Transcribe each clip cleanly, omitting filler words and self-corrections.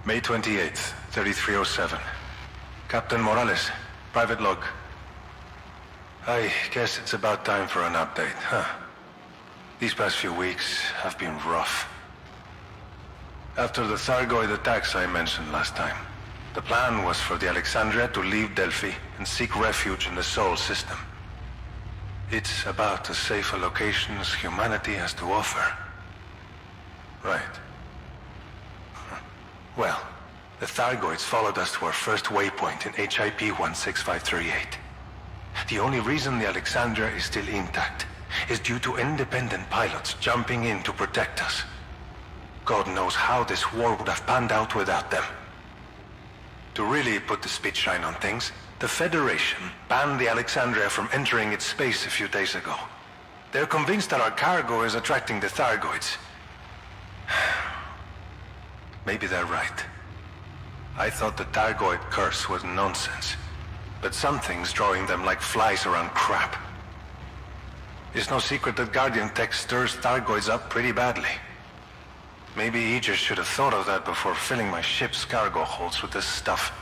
May 28th, 3307. Captain Morales, private log. I guess it's about time for an update, huh? These past few weeks have been rough. After the Thargoid attacks I mentioned last time, the plan was for the Alexandria to leave Delphi and seek refuge in the Sol system. It's about as safe a location as humanity has to offer. Right. Well, the Thargoids followed us to our first waypoint in HIP 16538. The only reason the Alexandria is still intact is due to independent pilots jumping in to protect us. God knows how this war would have panned out without them. To really put the spit shine on things, the Federation banned the Alexandria from entering its space a few days ago. They're convinced that our cargo is attracting the Thargoids. Maybe they're right. I thought the Thargoid curse was nonsense, but something's drawing them like flies around crap. It's no secret that Guardian tech stirs Thargoids up pretty badly. Maybe Aegis should have thought of that before filling my ship's cargo holds with this stuff.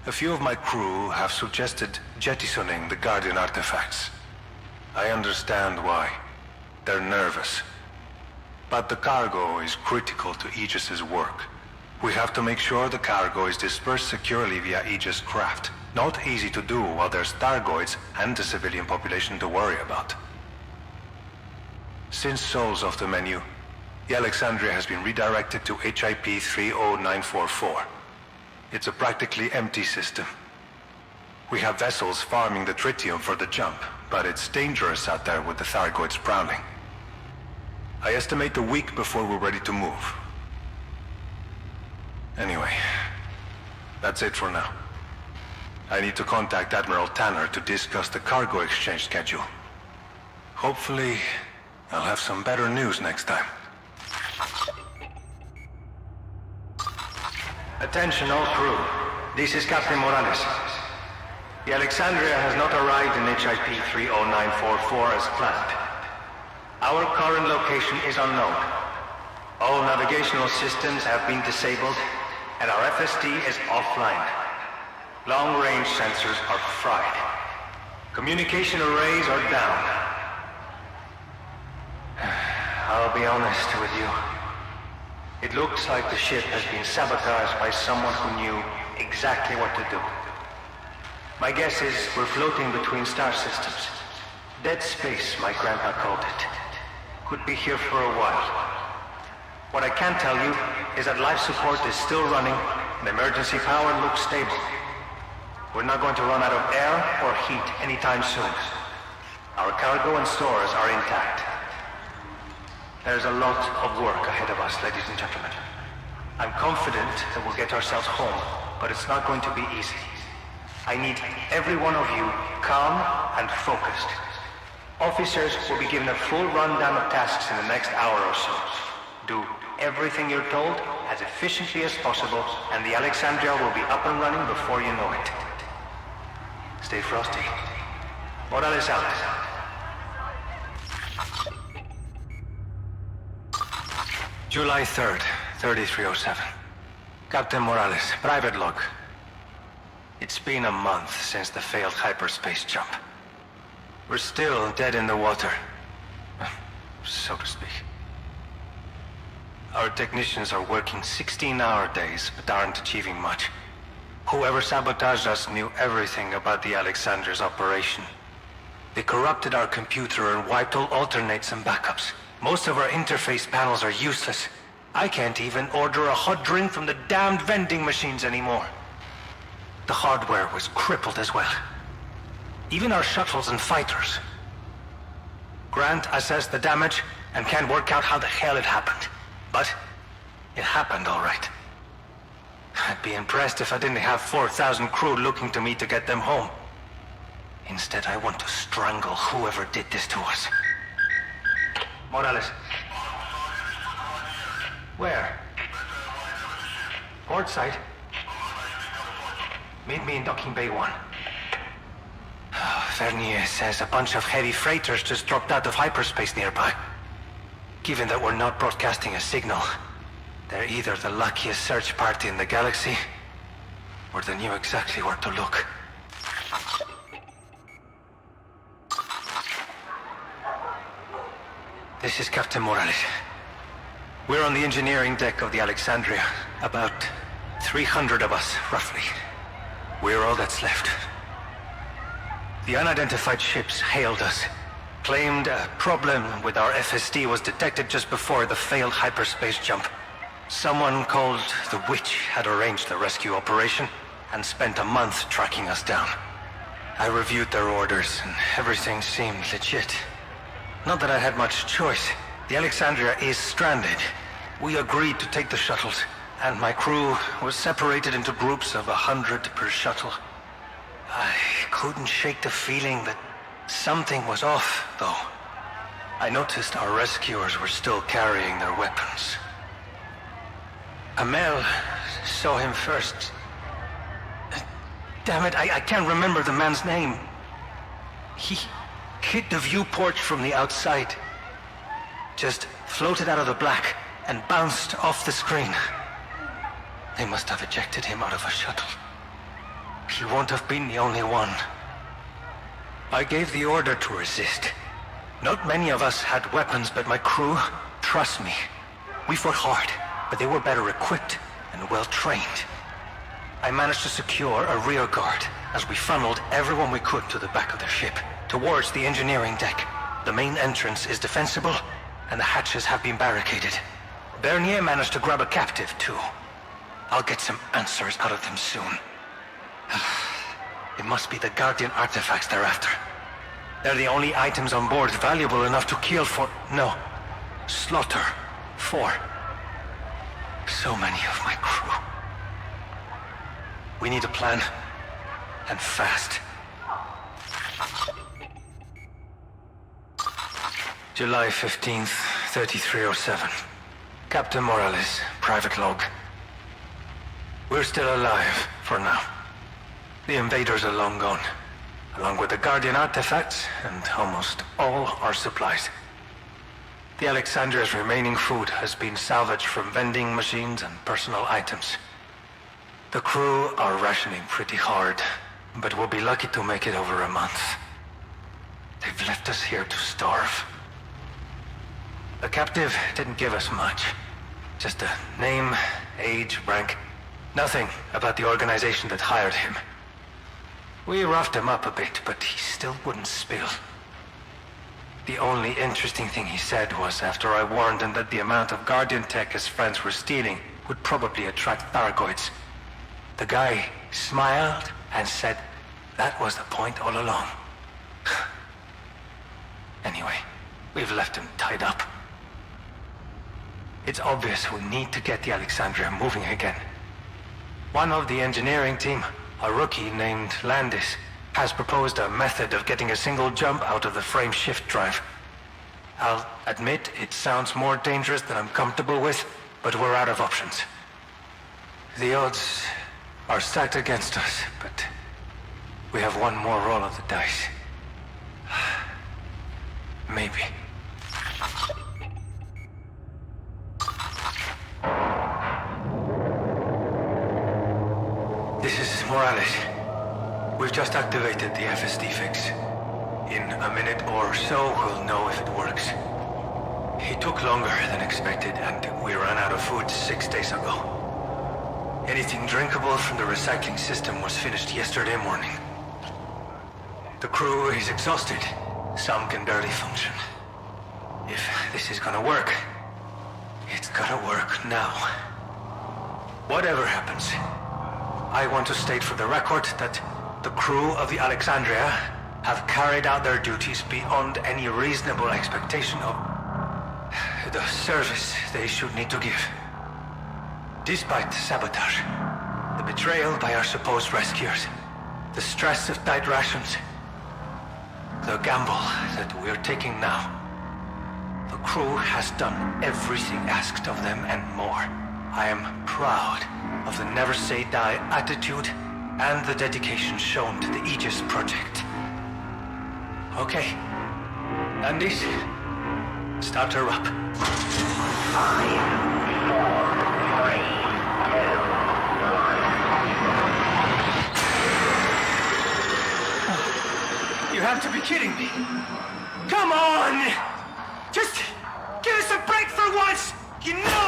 A few of my crew have suggested jettisoning the Guardian artifacts. I understand why. They're nervous. But the cargo is critical to Aegis's work. We have to make sure the cargo is dispersed securely via Aegis craft. Not easy to do while there's Thargoids and the civilian population to worry about. Since Sol's off the menu, the Alexandria has been redirected to HIP 30944. It's a practically empty system. We have vessels farming the tritium for the jump, but it's dangerous out there with the Thargoids prowling. I estimate a week before we're ready to move. Anyway, that's it for now. I need to contact Admiral Tanner to discuss the cargo exchange schedule. Hopefully, I'll have some better news next time. Attention all crew. This is Captain Morales. The Alexandria has not arrived in HIP 30944 as planned. Our current location is unknown. All navigational systems have been disabled, and our FSD is offline. Long-range sensors are fried. Communication arrays are down. I'll be honest with you. It looks like the ship has been sabotaged by someone who knew exactly what to do. My guess is we're floating between star systems. Dead space, my grandpa called it. Could be here for a while. What I can tell you is that life support is still running and emergency power looks stable. We're not going to run out of air or heat anytime soon. Our cargo and stores are intact. There's a lot of work ahead of us, ladies and gentlemen. I'm confident that we'll get ourselves home, but it's not going to be easy. I need every one of you calm and focused. Officers will be given a full rundown of tasks in the next hour or so. Do everything you're told as efficiently as possible, and the Alexandria will be up and running before you know it. Stay frosty. Morales out. July 3rd, 3307. Captain Morales, private log. It's been a month since the failed hyperspace jump. We're still dead in the water, so to speak. Our technicians are working 16-hour days, but aren't achieving much. Whoever sabotaged us knew everything about the Alexandria's operation. They corrupted our computer and wiped all alternates and backups. Most of our interface panels are useless. I can't even order a hot drink from the damned vending machines anymore. The hardware was crippled as well. Even our shuttles and fighters. Grant assessed the damage and can't work out how the hell it happened. But it happened all right. I'd be impressed if I didn't have 4,000 crew looking to me to get them home. Instead, I want to strangle whoever did this to us. Morales. Where? Port side? Meet me in Docking Bay 1. Vernier says a bunch of heavy freighters just dropped out of hyperspace nearby. Given that we're not broadcasting a signal, They're either the luckiest search party in the galaxy, or they knew exactly where to look. This is Captain Morales. We're on the engineering deck of the Alexandria. About 300 of us, roughly. We're all that's left. The unidentified ships hailed us, claimed a problem with our FSD was detected just before the failed hyperspace jump. Someone called the Witch had arranged the rescue operation and spent a month tracking us down. I reviewed their orders and everything seemed legit. Not that I had much choice. The Alexandria is stranded. We agreed to take the shuttles, and my crew was separated into groups of 100 per shuttle. I couldn't shake the feeling that something was off, though. I noticed our rescuers were still carrying their weapons. Amel saw him first. Damn it, I can't remember the man's name. He hit the viewport from the outside. Just floated out of the black and bounced off the screen. They must have ejected him out of a shuttle. He won't have been the only one. I gave the order to resist. Not many of us had weapons, but my crew, trust me, we fought hard, but they were better equipped and well trained. I managed to secure a rear guard as we funneled everyone we could to the back of the ship, towards the engineering deck. The main entrance is defensible, and the hatches have been barricaded. Bernier managed to grab a captive, too. I'll get some answers out of them soon. It must be the Guardian artifacts they're after. They're the only items on board valuable enough to kill for... No. Slaughter. For. So many of my crew. We need a plan. And fast. July 15th, 3307. Captain Morales, private log. We're still alive, for now. The invaders are long gone, along with the Guardian artifacts and almost all our supplies. The Alexandria's remaining food has been salvaged from vending machines and personal items. The crew are rationing pretty hard, but we'll be lucky to make it over a month. They've left us here to starve. The captive didn't give us much. Just a name, age, rank. Nothing about the organization that hired him. We roughed him up a bit, but he still wouldn't spill. The only interesting thing he said was after I warned him that the amount of Guardian tech his friends were stealing would probably attract Thargoids. The guy smiled and said that was the point all along. Anyway, we've left him tied up. It's obvious we need to get the Alexandria moving again. One of the engineering team, a rookie named Landis, has proposed a method of getting a single jump out of the frame shift drive. I'll admit it sounds more dangerous than I'm comfortable with, but we're out of options. The odds are stacked against us, but we have one more roll of the dice. Maybe. This is Morales. We've just activated the FSD fix. In a minute or so, we'll know if it works. It took longer than expected, and we ran out of food 6 days ago. Anything drinkable from the recycling system was finished yesterday morning. The crew is exhausted. Some can barely function. If this is gonna work, it's gotta work now. Whatever happens, I want to state for the record that the crew of the Alexandria have carried out their duties beyond any reasonable expectation of the service they should need to give. Despite the sabotage, the betrayal by our supposed rescuers, the stress of tight rations, the gamble that we're taking now, the crew has done everything asked of them and more. I am proud of the never say die attitude and the dedication shown to the Aegis project. Okay, Landis, start her up. 5, 4, got to be kidding me. Come on! Just give us a break for once! You know